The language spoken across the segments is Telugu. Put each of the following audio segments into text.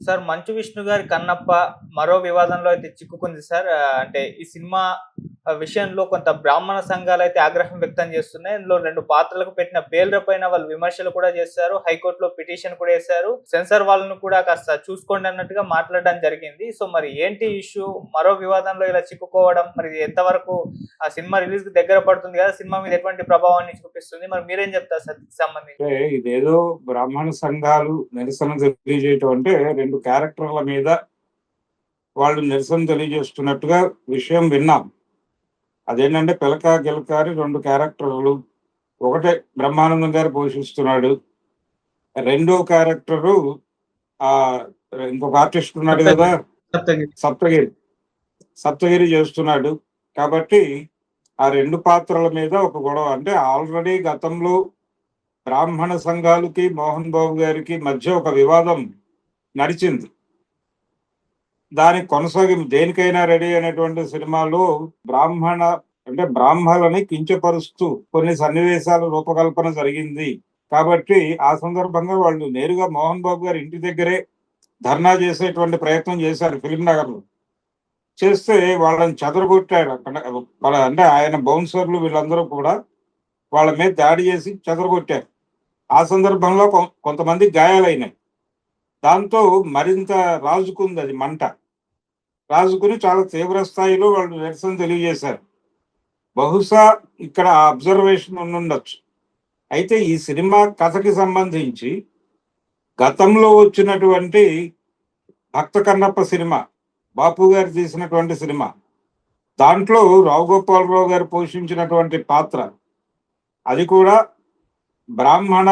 సార్ 'మంచు విష్ణు' గారి 'కన్నప్ప' మరో వివాదంలో అయితే చిక్కుకుంది సార్. అంటే ఈ సినిమా విషయంలో కొంత బ్రాహ్మణ సంఘాలైతే ఆగ్రహం వ్యక్తం చేస్తున్నాయి. ఇందులో 2 పాత్రలకు పెట్టిన పేర్ల పైన వాళ్ళు విమర్శలు కూడా చేశారు. హైకోర్ట్‌లో పిటిషన్ కూడా ఏశారు. సెన్సార్ వాళ్ళను కూడా కాస్త చూసుకోండి అన్నట్టుగా మాట్లాడడం జరిగింది. సో, మరి ఏంటి ఇష్యూ? మరో వివాదంలో ఇలా చిక్కుకోవడం మరి ఎంతవరకు ఆ సినిమా రిలీజ్‌కి దగ్గర పడుతుంది కదా! సినిమా మీద ఎటువంటి ప్రభావాన్ని చూపిస్తుంది? మరి మీరేం చెప్తారు సార్ దీనికి సంబంధించి? అంటే ఇదేదో బ్రాహ్మణ సంఘాలు నిరసన తెలియజేయటం అంటే 2 క్యారెక్టర్ల మీద వాళ్ళు నిరసన తెలియజేస్తున్నట్టుగా విషయం విన్నాం. అదేంటంటే పిలక గిలక అని 2 క్యారెక్టర్లు. ఒకటే బ్రహ్మానందం గారు పోషిస్తున్నాడు. రెండో క్యారెక్టరు ఆహ్, ఇంకొక ఆర్టిస్ట్ ఉన్నాడు కదా! సప్తగిరి. సప్తగిరి. సప్తగిరి. సప్తగిరి చేస్తున్నాడు. కాబట్టి ఆ 2 పాత్రల మీద ఒక గొడవ. అంటే ఆల్రెడీ గతంలో బ్రాహ్మణ సంఘాలకి, మోహన్ బాబు గారికి మధ్య ఒక వివాదం నడిచింది. దానికి కొనసాగింపు 'దేనికైనా రెడీ' అనేటువంటి సినిమాలో బ్రాహ్మణ అంటే బ్రాహ్మలని కించపరుస్తూ కొన్ని సన్నివేశాల రూపకల్పన జరిగింది. కాబట్టి ఆ సందర్భంగా వాళ్ళు నేరుగా మోహన్ బాబు గారి ఇంటి దగ్గరే ధర్నా చేసేటువంటి ప్రయత్నం చేశారు ఫిల్మ్ నగర్‌లో. చేస్తే వాళ్ళని చెదరగొట్టాడు అక్కడ. అంటే ఆయన బౌన్సర్లు వీళ్ళందరూ కూడా వాళ్ళ మీద దాడి చేసి చెదరగొట్టారు. ఆ సందర్భంలో కొంతమందికి గాయాలయినాయి. దాంతో మరింత రాజుకుందది మంట. రాజుకుని చాలా తీవ్ర స్థాయిలో వాళ్ళు నిరసన తెలియజేశారు. బహుశా ఇక్కడ ఆ అబ్జర్వేషన్ ఉండుండొచ్చు. అయితే ఈ సినిమా కథకి సంబంధించి గతంలో వచ్చినటువంటి 'భక్త కన్నప్ప' సినిమా, బాపు గారు తీసినటువంటి సినిమా. దాంట్లో రావు గోపాలరావు గారు పోషించినటువంటి పాత్ర. అది కూడా బ్రాహ్మణ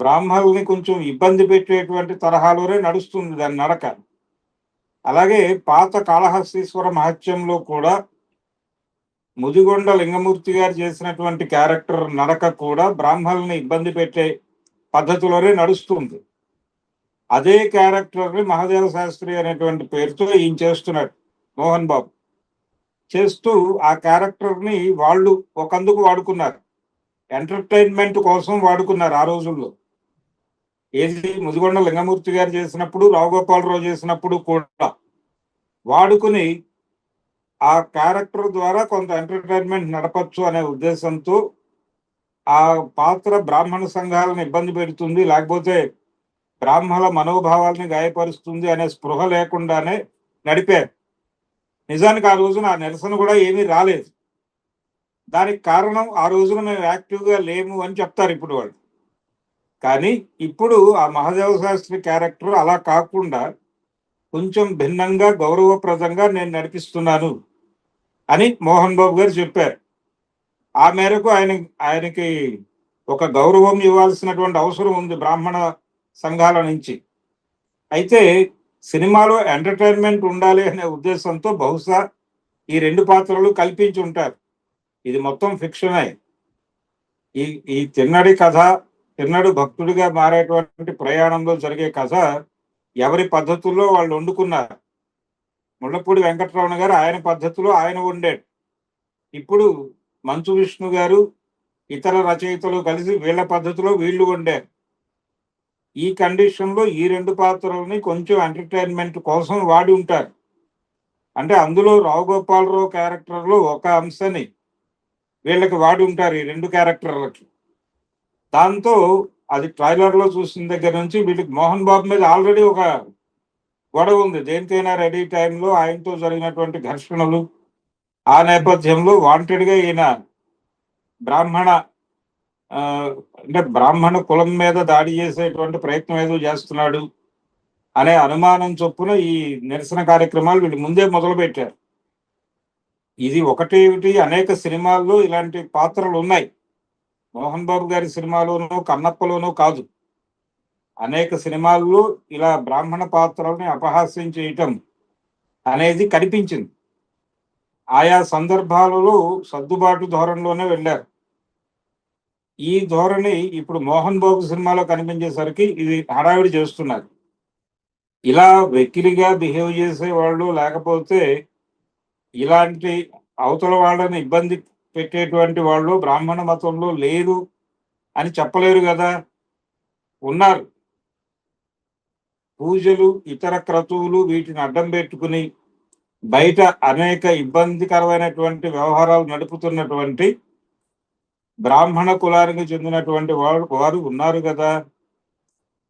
బ్రాహ్మణుల్ని కొంచెం ఇబ్బంది పెట్టేటువంటి తరహాలోనే నడుస్తుంది దాని నడక. అలాగే పాత కాళహస్తీశ్వర మహత్యంలో కూడా ముదిగొండ లింగమూర్తి గారు చేసినటువంటి క్యారెక్టర్ నడక కూడా బ్రాహ్మణుల్ని ఇబ్బంది పెట్టే పద్ధతిలోనే నడుస్తుంది. అదే క్యారెక్టర్‌ని మహాదేవ శాస్త్రి అనేటువంటి పేరుతో ఈయన చేస్తున్నాడు మోహన్ బాబు. చేస్తూ ఆ క్యారెక్టర్‌ని వాళ్ళు ఒకందుకు వాడుకున్నారు. ఎంటర్‌టైన్‌మెంట్ కోసం వాడుకున్నారు ఆ రోజుల్లో. ఏది ముదిగొండ లింగమూర్తి గారు చేసినప్పుడు, రావు గోపాలరావు చేసినప్పుడు కూడా వాడుకుని ఆ క్యారెక్టర్ ద్వారా కొంత ఎంటర్‌టైన్‌మెంట్ నడపొచ్చు అనే ఉద్దేశంతో ఆ పాత్ర బ్రాహ్మణ సంఘాలను ఇబ్బంది పెడుతుంది. లేకపోతే బ్రాహ్మణ మనోభావాల్ని గాయపరుస్తుంది అనే స్పృహ లేకుండానే నడిపారు. నిజానికి ఆ రోజున ఆ నిరసన కూడా ఏమీ రాలేదు. దానికి కారణం ఆ రోజున మేము యాక్టివ్‌గా లేము అని చెప్తారు ఇప్పుడు వాళ్ళు. కానీ ఇప్పుడు ఆ మహాదేవ శాస్త్రి క్యారెక్టర్ అలా కాకుండా కొంచెం భిన్నంగా గౌరవప్రదంగా నేను నడిపిస్తున్నాను అని మోహన్ బాబు గారు చెప్పారు. ఆ మేరకు ఆయనకి ఒక గౌరవం ఇవ్వాల్సినటువంటి అవసరం ఉంది బ్రాహ్మణ సంఘాల నుంచి. అయితే సినిమాలో ఎంటర్‌టైన్‌మెంట్ ఉండాలి అనే ఉద్దేశంతో బహుశా ఈ 2 పాత్రలు కల్పించి ఉంటారు. ఇది మొత్తం ఫిక్షనే. ఈ ఈ తిన్నడి కథ, తిన్నడు భక్తుడిగా మారేటువంటి ప్రయాణంలో జరిగే కథ ఎవరి పద్ధతుల్లో వాళ్ళు వండుకున్నారు. ముళ్ళపూడి వెంకటరమణ గారు ఆయన పద్ధతిలో ఆయన వండాడు. ఇప్పుడు మంచు విష్ణు గారు, ఇతర రచయితలు కలిసి వీళ్ళ పద్ధతిలో వీళ్ళు వండారు. ఈ కండిషన్‌లో ఈ 2 పాత్రలని కొంచెం ఎంటర్‌టైన్‌మెంట్ కోసం వాడి ఉంటారు. అంటే అందులో రావు గోపాలరావు క్యారెక్టర్‌లో ఒక అంశాన్ని వీళ్ళకి వాడి ఉంటారు ఈ 2 క్యారెక్టర్‌లకి. దాంతో అది ట్రైలర్‌లో చూసిన దగ్గర నుంచి వీళ్ళకి మోహన్ బాబు మీద ఆల్రెడీ ఒక గొడవ ఉంది. 'దేనికైనా రెడీ' టైంలో ఆయనతో జరిగినటువంటి ఘర్షణలు, ఆ నేపథ్యంలో వాంటెడ్‌గా ఈయన బ్రాహ్మణ అంటే బ్రాహ్మణ కులం మీద దాడి చేసేటువంటి ప్రయత్నం ఏదో చేస్తున్నాడు అనే అనుమానం చొప్పున ఈ నిరసన కార్యక్రమాలు వీళ్ళు ముందే మొదలుపెట్టారు. ఇది ఒకటేమిటి అనేక సినిమాల్లో ఇలాంటి పాత్రలున్నాయి. మోహన్ బాబు గారి సినిమాలోనూ, కన్నప్పలోనూ కాదు. అనేక సినిమాల్లో ఇలా బ్రాహ్మణ పాత్రల్ని అపహాస్యం చేయటం అనేది కనిపించింది. ఆయా సందర్భాలలో సర్దుబాటు ధోరణిలోనే వెళ్ళారు. ఈ ధోరణి ఇప్పుడు మోహన్ బాబు సినిమాలో కనిపించేసరికి ఇది హడావిడి చేస్తున్నారు. ఇలా వెకిలిగా బిహేవ్ చేసేవాళ్ళు లేకపోతే ఇలాంటి అవతల వాళ్ళని ఇబ్బంది పెట్టేటువంటి వాళ్ళు బ్రాహ్మణ మతంలో లేరు అని చెప్పలేరు గదా! ఉన్నారు. పూజలు, ఇతర క్రతువులు వీటిని అడ్డం పెట్టుకుని బయట అనేక ఇబ్బందికరమైనటువంటి వ్యవహారాలు నడుపుతున్నటువంటి బ్రాహ్మణ కులానికి చెందినటువంటి వారు ఉన్నారు కదా,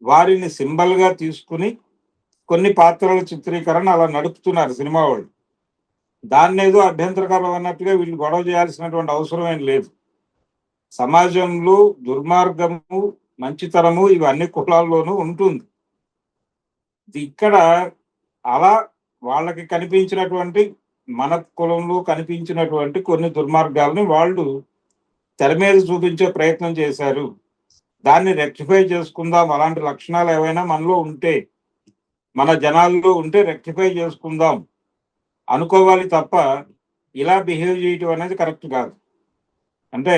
వారిని సింబల్ గా తీసుకుని కొన్ని పాత్రల చిత్రీకరణ అలా నడుపుతున్నారు సినిమా వాళ్ళు. దాన్ని ఏదో అభ్యంతరకరం అన్నట్టుగా వీళ్ళు గొడవ చేయాల్సినటువంటి అవసరం ఏం లేదు. సమాజంలో దుర్మార్గము, మంచితనము ఇవి అన్ని కులాల్లోనూ ఉంటుంది. ఇక్కడ అలా వాళ్ళకి కనిపించినటువంటి, మన కులంలో కనిపించినటువంటి కొన్ని దుర్మార్గాలని వాళ్ళు తెర మీద చూపించే ప్రయత్నం చేశారు. దాన్ని రెక్టిఫై చేసుకుందాం, అలాంటి లక్షణాలు ఏవైనా మనలో ఉంటే, మన జనాల్లో ఉంటే రెక్టిఫై చేసుకుందాం అనుకోవాలి తప్ప ఇలా బిహేవ్ చేయటం అనేది కరెక్ట్ కాదు. అంటే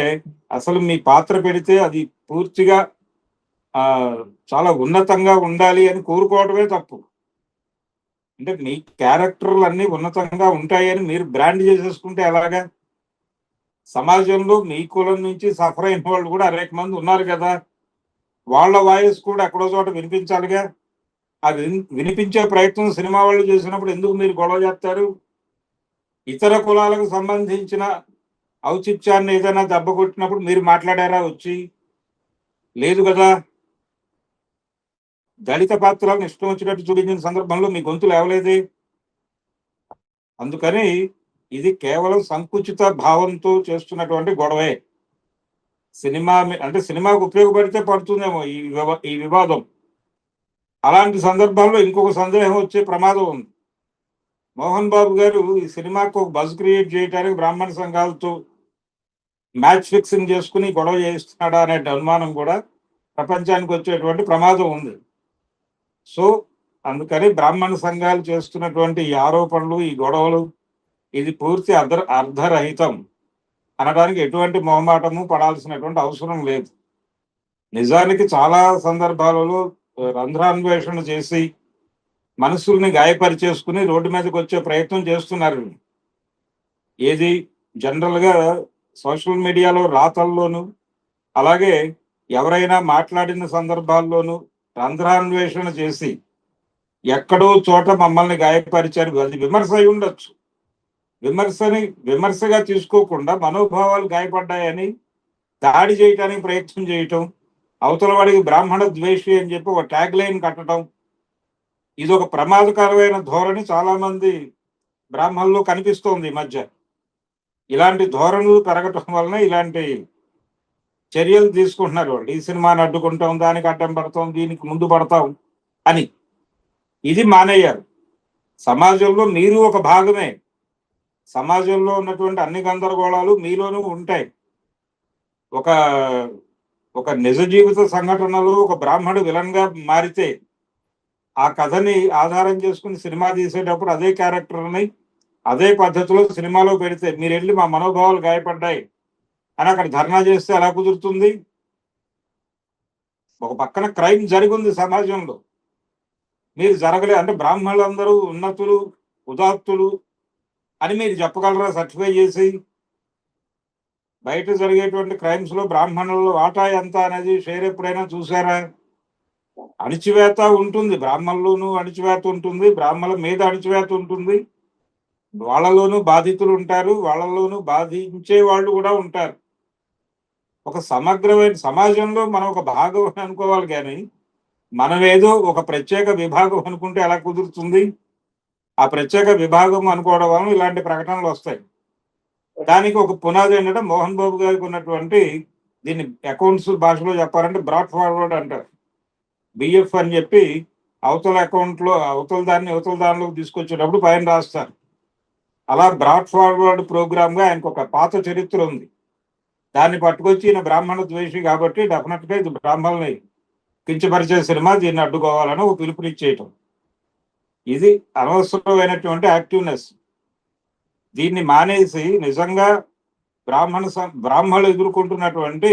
అసలు మీ పాత్ర పెడితే అది పూర్తిగా చాలా ఉన్నతంగా ఉండాలి అని కోరుకోవడమే తప్పు. అంటే మీ క్యారెక్టర్లు అన్ని ఉన్నతంగా ఉంటాయని మీరు బ్రాండ్ చేసేసుకుంటే ఎలాగా? సమాజంలో మీ కులం నుంచి సఫర్ అయిన వాళ్ళు కూడా అనేక మంది ఉన్నారు కదా, వాళ్ళ వాయిస్ కూడా ఎక్కడో చోట వినిపించాలిగా. అది వినిపించే ప్రయత్నం సినిమా వాళ్ళు చేసినప్పుడు ఎందుకు మీరు గొడవ చేస్తారు? ఇతర కులాలకు సంబంధించిన ఔచిత్యాన్ని ఏదైనా దెబ్బ కొట్టినప్పుడు మీరు మాట్లాడారా వచ్చి? లేదు కదా. దళిత పాత్రలను ఇష్టం వచ్చినట్టు చూపించిన సందర్భంలో మీ గొంతు లేవలేదే. అందుకని ఇది కేవలం సంకుచిత భావంతో చేస్తున్నటువంటి గొడవే. సినిమా అంటే సినిమాకు ఉపయోగపడితే పడుతుందేమో ఈ వివాదం. అలాంటి సందర్భాల్లో ఇంకొక సందేహం వచ్చే ప్రమాదం ఉంది. మోహన్ బాబు గారు ఈ సినిమాకు ఒక బజ్ క్రియేట్ చేయడానికి బ్రాహ్మణ సంఘాలతో మ్యాచ్ ఫిక్సింగ్ చేసుకుని గొడవ చేస్తున్నాడా అనే అనుమానం కూడా ప్రపంచానికి వచ్చేటువంటి ప్రమాదం ఉంది. సో అందుకని బ్రాహ్మణ సంఘాలు చేస్తున్నటువంటి ఈ ఆరోపణలు, ఈ గొడవలు, ఇది పూర్తి అర్ధరహితం అనడానికి ఎటువంటి మొహమాటము పడాల్సినటువంటి అవసరం లేదు. నిజానికి చాలా సందర్భాలలో రంధ్రాన్వేషణ చేసి మనసుల్ని గాయపరిచేసుకుని రోడ్డు మీదకి వచ్చే ప్రయత్నం చేస్తున్నారు. ఏది జనరల్ గా సోషల్ మీడియాలో రాతల్లోనూ, అలాగే ఎవరైనా మాట్లాడిన సందర్భాల్లోనూ రంధ్రాన్వేషణ చేసి ఎక్కడో చోట మమ్మల్ని గాయపరిచారు. అది విమర్శ అయి ఉండొచ్చు. విమర్శగా తీసుకోకుండా మనోభావాలు గాయపడ్డాయని దాడి చేయడానికి ప్రయత్నం చేయటం, అవతల వాడికి బ్రాహ్మణ ద్వేషి అని చెప్పి ఒక ట్యాగ్ లైన్ కట్టడం, ఇది ఒక ప్రమాదకరమైన ధోరణి చాలా మంది బ్రాహ్మణుల్లో కనిపిస్తోంది ఈ మధ్య. ఇలాంటి ధోరణులు పెరగటం వలన ఇలాంటి చర్యలు తీసుకుంటున్నారు వాళ్ళు. ఈ సినిమాని అడ్డుకుంటాం, దానికి అడ్డం పడతాం, దీనికి ముందు పడతాం అని. ఇది మానేయారు. సమాజంలో మీరు ఒక భాగమే. సమాజంలో ఉన్నటువంటి అన్ని గందరగోళాలు మీలోనూ ఉంటాయి. ఒక ఒక నిజ జీవిత సంఘటనలో ఒక బ్రాహ్మణుడు విలన్ గా మారితే ఆ కథని ఆధారం చేసుకుని సినిమా తీసేటప్పుడు అదే క్యారెక్టర్ని అదే పద్ధతిలో సినిమాలో పెడితే మీరు వెళ్ళి మా మనోభావాలు గాయపడ్డాయి అని అక్కడ ధర్నా చేస్తే ఎలా కుదురుతుంది? ఒక పక్కన క్రైమ్ జరిగింది సమాజంలో, మీరు జరగలేదు అంటే బ్రాహ్మణులందరూ ఉన్నతులు, ఉదాత్తులు అని మీరు చెప్పగలరా సర్టిఫై చేసి? బయట జరిగేటువంటి క్రైమ్స్ లో బ్రాహ్మణుల వాటా ఎంత అనేది షేర్ ఎప్పుడైనా చూసారా? అణిచివేత ఉంటుంది, బ్రాహ్మణుల్లోనూ అణిచివేత ఉంటుంది, బ్రాహ్మణుల మీద అణిచివేత ఉంటుంది. వాళ్ళలోనూ బాధితులు ఉంటారు, వాళ్ళలోనూ బాధించే వాళ్ళు కూడా ఉంటారు. ఒక సమగ్రమైన సమాజంలో మనం ఒక భాగం అనుకోవాలి, కానీ మనం ఏదో ఒక ప్రత్యేక విభాగం అనుకుంటే ఎలా కుదురుతుంది? ఆ ప్రత్యేక విభాగం అనుకోవడం వలన ఇలాంటి ప్రకటనలు వస్తాయి. దానికి ఒక పునాది ఏంటంటే మోహన్ బాబు గారికి ఉన్నటువంటి, దీన్ని అకౌంట్స్ భాషలో చెప్పాలంటే బ్రాడ్ ఫార్వర్డ్ అంటారు. బిఎఫ్ అని చెప్పి అవతల అకౌంట్లో అవతల దానిలోకి తీసుకొచ్చేటప్పుడు పైన రాస్తారు. అలా బ్రాడ్ ఫార్వర్డ్ ప్రోగ్రామ్ గా ఆయనకు ఒక పాత చరిత్ర ఉంది. దాన్ని పట్టుకొచ్చి ఈయన బ్రాహ్మణ ద్వేషి కాబట్టి డెఫినెట్ గా ఇది బ్రాహ్మణుల్ని కించపరిచే సినిమా, దీన్ని అడ్డుకోవాలని ఒక పిలుపునిచ్చేయటం. ఇది అనవసరమైనటువంటి యాక్టివ్నెస్. దీన్ని మానేసి నిజంగా బ్రాహ్మణులు ఎదుర్కొంటున్నటువంటి